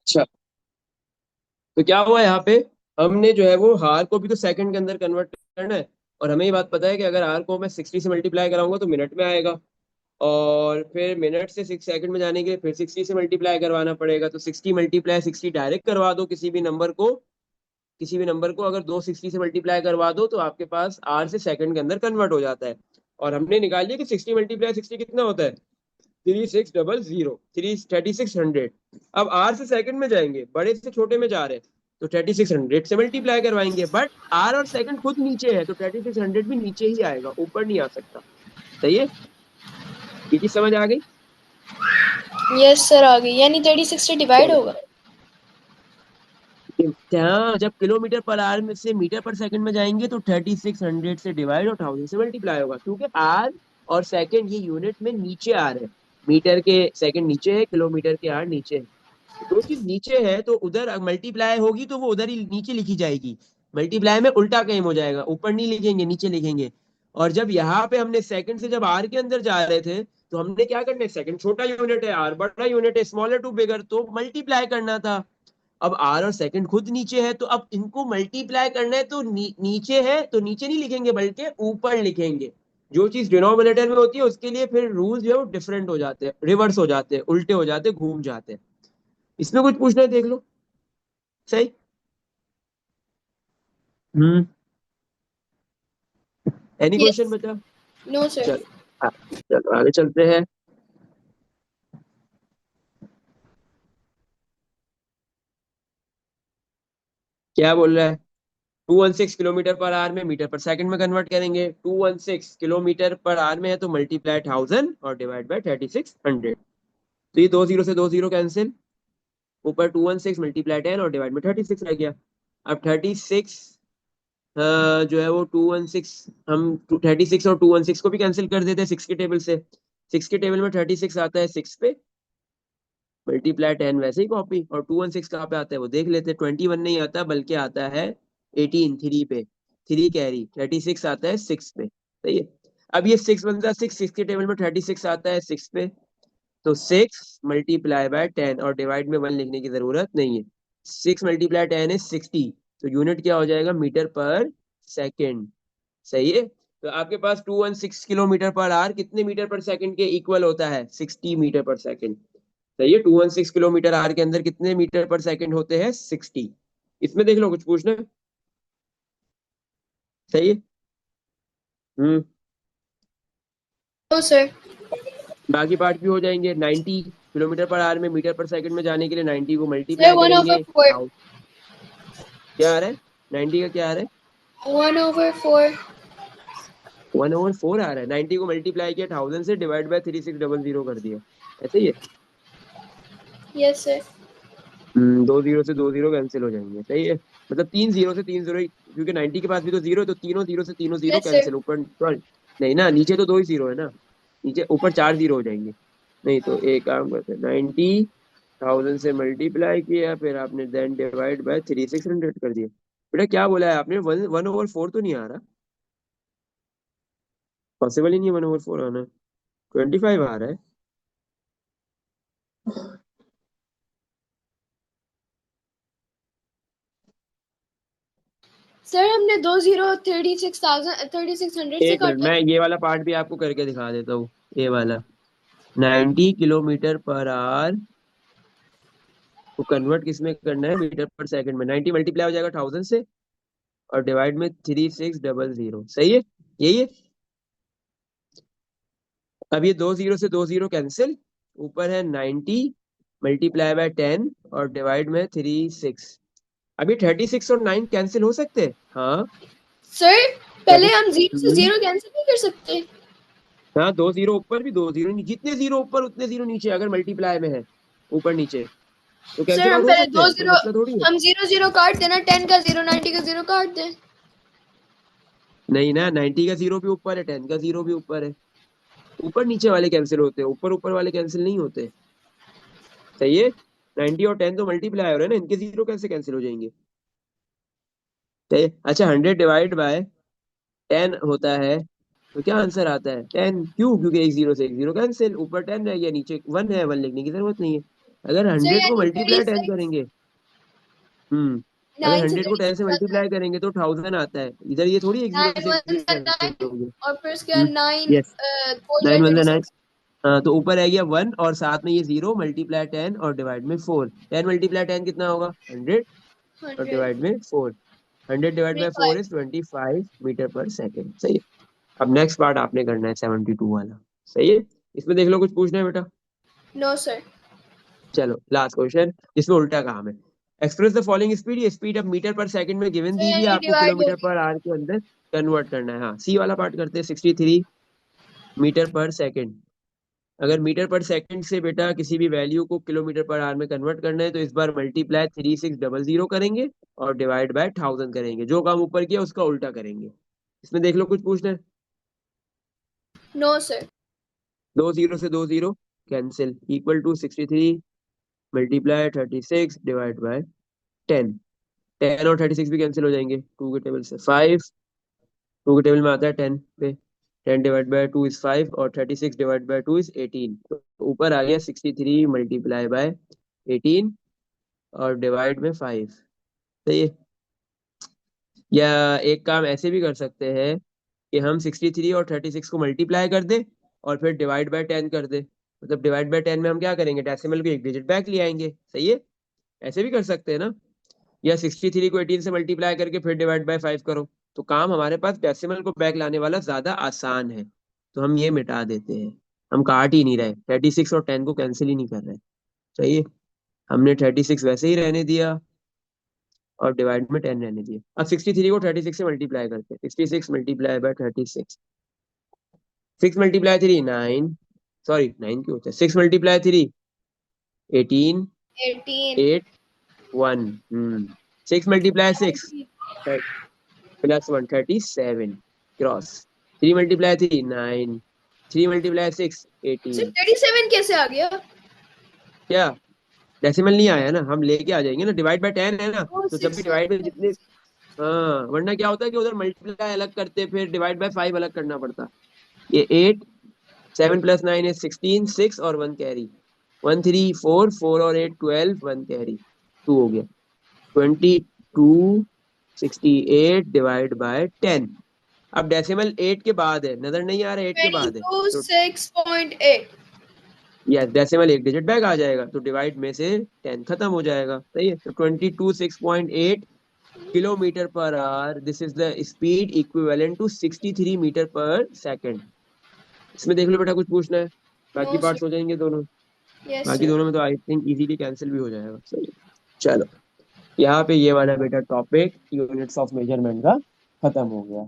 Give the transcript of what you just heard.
अच्छा, तो क्या हुआ यहाँ पे, हमने जो है वो हार को भी तो सेकंड के अंदर कन्वर्ट करना है। और हमें ये बात पता है कि अगर आर को मैं 60 से मल्टीप्लाई कराऊंगा तो मिनट में आएगा। और फिर मिनट से 6 सेकंड में जाने के लिए फिर 60 से मल्टीप्लाई करवाना पड़ेगा। तो 60 × 60 डायरेक्ट करवा दो किसी भी नंबर को। किसी भी नंबर को अगर दो 60 से मल्टीप्लाई करवा दो तो आपके पास आर से सेकंड के अंदर कन्वर्ट हो जाता है। और हमने निकाल लिया कि 60 × 60 कितना होता है, 3600, अब आर से सेकंड में जाएंगे, बड़े से छोटे में जा रहे हैं, तो 3600 से मल्टीप्लाई करवाएंगे। बट आर और सेकंड खुद नीचे है तो 3600 भी नीचे ही आएगा, ऊपर नहीं आ सकता। सही है, ये चीज समझ आ गई। यस सर, आ गई। यानी 36 से डिवाइड चलो, होगा। हाँ, जब किलोमीटर पर आवर में से मीटर पर सेकंड में जाएंगे तो 3600 से डिवाइड और 1000 से मल्टीप्लाई होगा, क्योंकि आर और सेकंड ये यूनिट में नीचे आ रहे हैं। मीटर के सेकंड नीचे है, किलोमीटर के आर नीचे है। दो चीज नीचे है तो उधर मल्टीप्लाई होगी तो वो उधर ही नीचे लिखी जाएगी। मल्टीप्लाई में उल्टा काम हो जाएगा, ऊपर नहीं लिखेंगे नीचे लिखेंगे। और जब यहाँ पे हमने सेकंड से जब आर के अंदर जा रहे थे तो हमने क्या करना है, सेकंड छोटा यूनिट है, आर बड़ा यूनिट है, स्मॉलर टू बिगर, तो मल्टीप्लाई करना था। अब आर और सेकंड खुद नीचे है तो अब इनको मल्टीप्लाई करना है तो नीचे है तो नीचे नहीं लिखेंगे बल्कि ऊपर लिखेंगे। जो चीज डिनोमिनेटर में होती है उसके लिए फिर रूल जो है वो डिफरेंट हो जाते हैं, रिवर्स हो जाते हैं, उल्टे हो जाते हैं, घूम जाते हैं। इसमें कुछ पूछना है देख लो। सही। हम्म। Any question yes. बचा? No sir. चलो, हाँ, चलो आगे चलते हैं। क्या बोल रहा है, 216 किलोमीटर पर आवर में मीटर पर सेकंड में कन्वर्ट करेंगे। 216 किलोमीटर पर आवर में है तो मल्टीप्लाई 1000 और डिवाइड बाय 3600। तो ये दो जीरो से दो जीरो कैंसिल, ऊपर 216 × 10 और डिवाइड में 36 रह गया। अब 36 जो है वो 216, हम 36 और 216 को भी कैंसिल कर देते हैं सिक्स के टेबल से। सिक्स के टेबल में 36 आता है सिक्स पे, मल्टीप्लाई 10 वैसे ही कॉपी। और 216 कहाँ पे आता है वो देख लेते हैं, 21 नहीं आता बल्कि आता है 18 थ्री पे, थ्री कैरी, 36 आता है सिक्स पे। सही है। अब ये सिक्स बनता है सिक्स, सिक्स के टेबल में 36 आता है सिक्स पे, तो 6 × 10 और डिवाइड में 1 लिखने की जरूरत नहीं है। 6 × 10 is 60, तो यूनिट क्या हो जाएगा, मीटर पर सेकेंड। सही है। तो आपके पास 216 किलोमीटर पर आवर कितने मीटर पर सेकंड के इक्वल होता है, 60 मीटर पर सेकंड। सही है, 216 किलोमीटर आवर के अंदर कितने मीटर पर सेकंड होते हैं, 60। इसमें देख लो कुछ पूछना है? सही है। हम्म। No sir. बाकी पार्ट भी हो जाएंगे। 90 किलोमीटर पर आवर में मीटर पर सेकंड में जाने के लिए 90 को सर मल्टीप्लाई 1/4। करेंगे। क्या आ रहा है, 90 का क्या आ रहा है, 1/4। 1/4 आ रहा है। 90 को मल्टीप्लाई किया 1000 से, डिवाइड बाय 3600 कर दिया। ऐसे ही है। Yes sir. दो जीरो से दो जीरो कैंसिल हो जाएंगे। सही है, मतलब तीन जीरो से तीन जीरो, क्योंकि 90 के पास भी तो जीरो है तो तीनों जीरो से तीनों जीरो यस सर। कैंसिल। ऊपर 12 नहीं ना, नीचे तो दो ही जीरो है ना, नीचे ऊपर चार जीरो हो जाएंगे। नहीं तो एक काम करते हैं, 90 1000 से मल्टीप्लाई किया, फिर आपने देन डिवाइड बाय 3600 कर दिया। बेटा क्या बोला है आपने, 1/4 तो नहीं आ रहा, पॉसिबल ही नहीं है 1/4 आना, 25 आ रहा है। सर हमने दो जीरो 36,000 से एक मिनट, काटा मैं है। ये वाला पार्ट भी आपको करके दिखा देता हूँ। ये वाला 90 किलोमीटर पर आवर को कन्वर्ट किस में करना है, मीटर पर सेकंड में। 90 मल्टीप्लाई हो जाएगा 1000 से और डिवाइड में 3600। सही है, यही है। अब ये दो जीरो से दो जीरो कैंसिल, ऊपर है 90 मल्टीप्लाई बाय 10 और डिवाइड में 36। अभी 36 और 9 कैंसिल हो सकते हैं, हाँ। सर पहले 30 हम जीरो से जीरो कैंसिल नहीं कर सकते? हाँ, दो जीरो ऊपर भी दो जीरो नीचे, जितने जीरो ऊपर उतने जीरो नीचे, अगर मल्टीप्लाई में है ऊपर नीचे तो सर कैंसिल हम आउट हो पहले सकते दो हैं, कोई जीरो मसला थोड़ी है। हम जीरो जीरो काट देना, 10 का जीरो 90 का जीरो काट दे। नहीं ना, 90 का जीरो भी ऊपर है, 10 का जीरो भी ऊपर है। ऊपर नीचे वाले कैंसिल होते हैं, ऊपर ऊपर वाले कैंसिल नहीं होते। सही है। 90 और 10 तो मल्टीप्लाई हो रहे हैं ना, इनके जीरो कैसे कैंसिल हो जाएंगे। सही है? अच्छा, 100 डिवाइड बाय 10 होता है तो क्या आंसर आता है, 10। क्यों, क्योंकि एक जीरो से एक जीरो कैंसिल, ऊपर 10 रह गया, नीचे 1 है, 1 लिखने की जरूरत नहीं है। अगर सर 100 को यानी मल्टीप्लाई 10 36 करेंगे, हम्म, अगर 9 से 100 को 10 से 36 आता है। मल्टीप्लाई करेंगे तो 1000 आता है। इधर ये थोड़ी एक जीरो 9 से 1 9 कैंसिल होंगे। और फिर उसके बाद 9 यस, 4 9 जाए वन 9। 36। हाँ, तो ऊपर आ गया 1 और साथ में ये 0 मल्टीप्लाई 10 और डिवाइड में 4। 10 मल्टीप्लाई 10 कितना होगा? 100 और 100 डिवाइड में 4। 100 डिवाइड बाय 4 25। इज 25 मीटर पर सेकेंड। सही है। अब नेक्स्ट पार्ट आपने करना है 72 वाला। सही है। इसमें देख लो कुछ पूछना है बेटा? No sir. चलो लास्ट क्वेश्चन, जिसमें उल्टा काम है। Express the following speed. ये स्पीड अब मीटर पर सेकंड में गिवन सर दी हुई है, यानी आपको डिवाइड किलोमीटर होगी। पर आवर के अंदर कन्वर्ट करना है। हाँ, सी वाला पार्ट करते हैं। 63 मीटर पर सेकंड। अगर मीटर पर सेकंड से बेटा किसी भी वैल्यू को किलोमीटर पर आवर में कन्वर्ट करना है, तो इस बार मल्टीप्लाई 3600 करेंगे और डिवाइड बाय 1000 करेंगे। जो काम ऊपर किया उसका उल्टा करेंगे। इसमें देख लो कुछ पूछना है? No sir. दो जीरो से दो zero cancel, equal to 63 multiply 36 divide by 10। 10 और 36 भी कैंसिल हो जाएंगे। टू के टेबल से 5, टू के टेबल में आता है 10 पे। 10 डिवाइड बाय 2 इज 5 और 36 डिवाइड बाय 2 इज 18। तो ऊपर आ गया 63 मल्टीप्लाई बाय 18 और डिवाइड में 5। सही है। या एक काम ऐसे भी कर सकते हैं कि हम 63 और 36 को मल्टीप्लाई कर दे और फिर डिवाइड बाय 10 कर दे। मतलब डिवाइड बाय 10 में हम क्या करेंगे? डेसिमल को एक डिजिट बैक ले आएंगे। सही है। ऐसे भी कर सकते हैं ना। या 63 को 18 से मल्टीप्लाई करके फिर डिवाइड बाय 5 करो। तो काम हमारे पास डेसिमल को बैक लाने वाला ज्यादा आसान है, तो हम ये मिटा देते हैं। हम काट ही नहीं रहे, 36 और 10 को कैंसिल ही नहीं कर रहे। सही है। हमने 36 वैसे ही रहने दिया और डिवाइड में 10 रहने दिया। अब 63 को 36 से मल्टीप्लाई करते हैं। 66 मल्टीप्लाई बाय 36। 6 मल्टीप्लाई 3 9, सॉरी 9 क्यों होता है? 6 multiply 3 18, 18। 8 1। 6 multiply 6 plus 1 37 cross. 3 multiply 3 9, 3 multiply 6 sir 18। 37 कैसे आ गया? क्या? डेसिमल नहीं आया ना, हम लेके आ जाएंगे ना। डिवाइड बाय 10 है ना, ओ तो जब भी 6 डिवाइड में जितने, हाँ, वरना क्या होता है कि उधर मल्टीप्लाई अलग करते फिर डिवाइड बाय 5 अलग करना पड़ता। ये 8, 7 प्लस 9 इज 16, 6 और 1 कैरी। 1 3 4, 4 और 8 12, 1 कैरी 2 हो गया। 22 68 डिवाइड बाय 10। अब डेसिमल 8 के बाद है, नजर नहीं आ रहा, 8 के बाद है 22 तो 6.8। यस, डेसिमल एक डिजिट बैक आ जाएगा, तो डिवाइड में से 10 खत्म हो जाएगा। सही है। तो 22 6.8 kilometre per hour, this is the speed equivalent to 63 metre per second. इसमें देख लो बेटा कुछ पूछना है? नो बाकी सर। पार्ट्स हो जाएंगे दोनों। यस बाकी सर। दोनों में तो आई थिंक इजीली कैंसिल भी हो जाएगा। सही है। चलो, यहाँ पे ये वाला बेटा टॉपिक यूनिट्स ऑफ मेजरमेंट का खत्म हो गया।